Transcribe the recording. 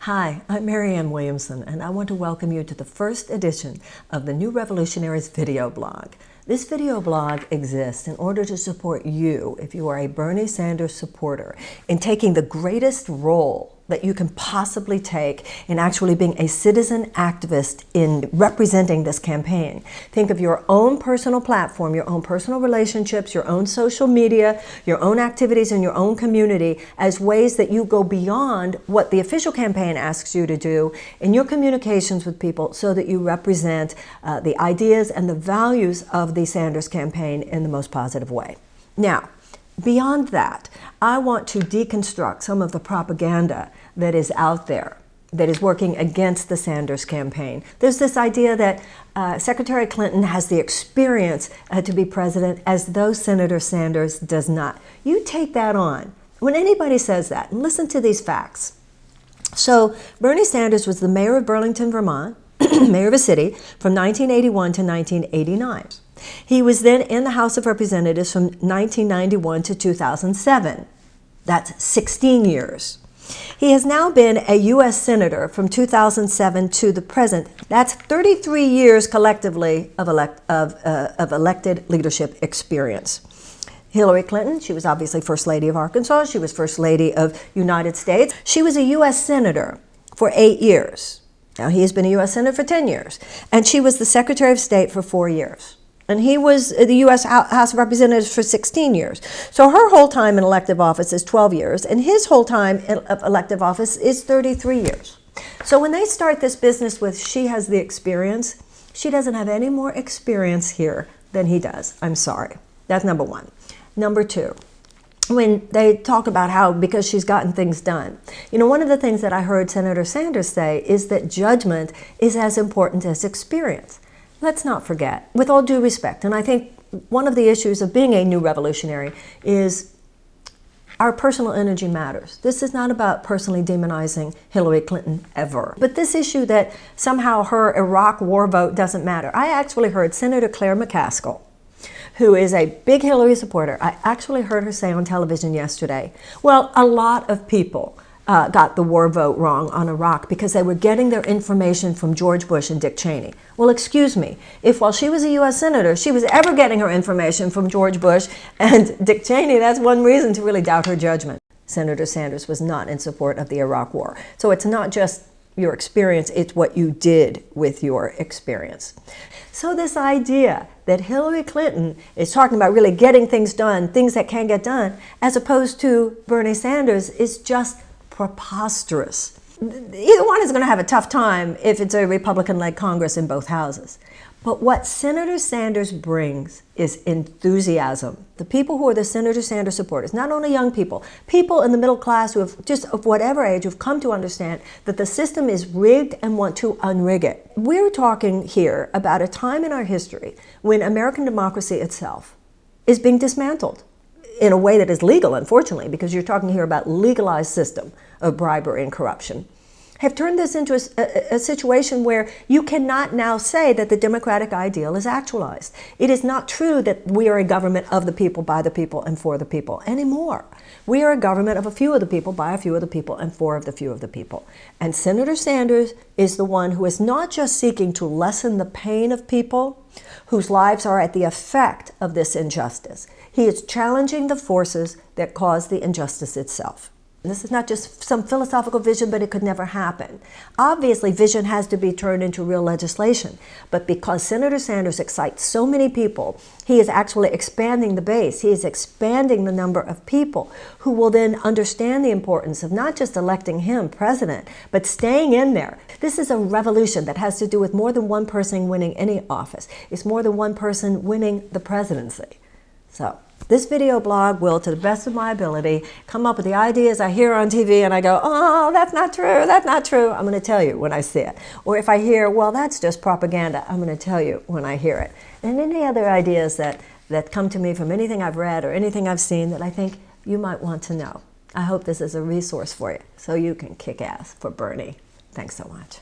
Hi, I'm Marianne Williamson, and I want to welcome you to the first edition of the New Revolutionaries video blog. This video blog exists in order to support you, if you are a Bernie Sanders supporter, in taking the greatest role that you can possibly take in actually being a citizen activist in representing this campaign. Think of your own personal platform, your own personal relationships, your own social media, your own activities in your own community as ways that you go beyond what the official campaign asks you to do in your communications with people so that you represent the ideas and the values of the Sanders campaign in the most positive way. Now, beyond that, I want to deconstruct some of the propaganda that is out there that is working against the Sanders campaign. There's this idea that Secretary Clinton has the experience to be president as though Senator Sanders does not. You take that on. When anybody says that, and listen to these facts. So Bernie Sanders was the mayor of Burlington, Vermont, mayor of a city, from 1981 to 1989. He was then in the House of Representatives from 1991 to 2007. That's 16 years. He has now been a U.S. Senator from 2007 to the present. That's 33 years collectively of elected leadership experience. Hillary Clinton, she was obviously First Lady of Arkansas. She was First Lady of United States. She was a U.S. Senator for 8 years. Now, he has been a U.S. Senator for 10 years. And she was the Secretary of State for 4 years. And he was the U.S. House of Representatives for 16 years. So her whole time in elective office is 12 years, and his whole time in elective office is 33 years. So when they start this business with she has the experience, she doesn't have any more experience here than he does. I'm sorry. That's number one. Number two, when they talk about how because she's gotten things done. You know, one of the things that I heard Senator Sanders say is that judgment is as important as experience. Let's not forget, with all due respect, and I think one of the issues of being a new revolutionary is our personal energy matters. This is not about personally demonizing Hillary Clinton ever. But this issue that somehow her Iraq war vote doesn't matter. I actually heard Senator Claire McCaskill, who is a big Hillary supporter, I actually heard her say on television yesterday, well, a lot of people got the war vote wrong on Iraq because they were getting their information from George Bush and Dick Cheney. Well, excuse me, if while she was a U.S. Senator, she was ever getting her information from George Bush and Dick Cheney, that's one reason to really doubt her judgment. Senator Sanders was not in support of the Iraq war. So it's not just your experience, it's what you did with your experience. So this idea that Hillary Clinton is talking about really getting things done, things that can get done, as opposed to Bernie Sanders is just preposterous. Either one is going to have a tough time if it's a Republican-led Congress in both houses. But what Senator Sanders brings is enthusiasm. The people who are the Senator Sanders supporters, not only young people, people in the middle class who have just of whatever age who've come to understand that the system is rigged and want to unrig it. We're talking here about a time in our history when American democracy itself is being dismantled in a way that is legal, unfortunately, because you're talking here about legalized system of bribery and corruption, have turned this into a situation where you cannot now say that the democratic ideal is actualized. It is not true that we are a government of the people, by the people, and for the people anymore. We are a government of a few of the people, by a few of the people, and for the few of the people. And Senator Sanders is the one who is not just seeking to lessen the pain of people whose lives are at the effect of this injustice. He is challenging the forces that cause the injustice itself. This is not just some philosophical vision, but it could never happen. Obviously, vision has to be turned into real legislation. But because Senator Sanders excites so many people, he is actually expanding the base. He is expanding the number of people who will then understand the importance of not just electing him president, but staying in there. This is a revolution that has to do with more than one person winning any office. It's more than one person winning the presidency. So this video blog will, to the best of my ability, come up with the ideas I hear on TV and I go, oh, that's not true, that's not true. I'm going to tell you when I see it. Or if I hear, well, that's just propaganda, I'm going to tell you when I hear it. And any other ideas that come to me from anything I've read or anything I've seen that I think you might want to know. I hope this is a resource for you so you can kick ass for Bernie. Thanks so much.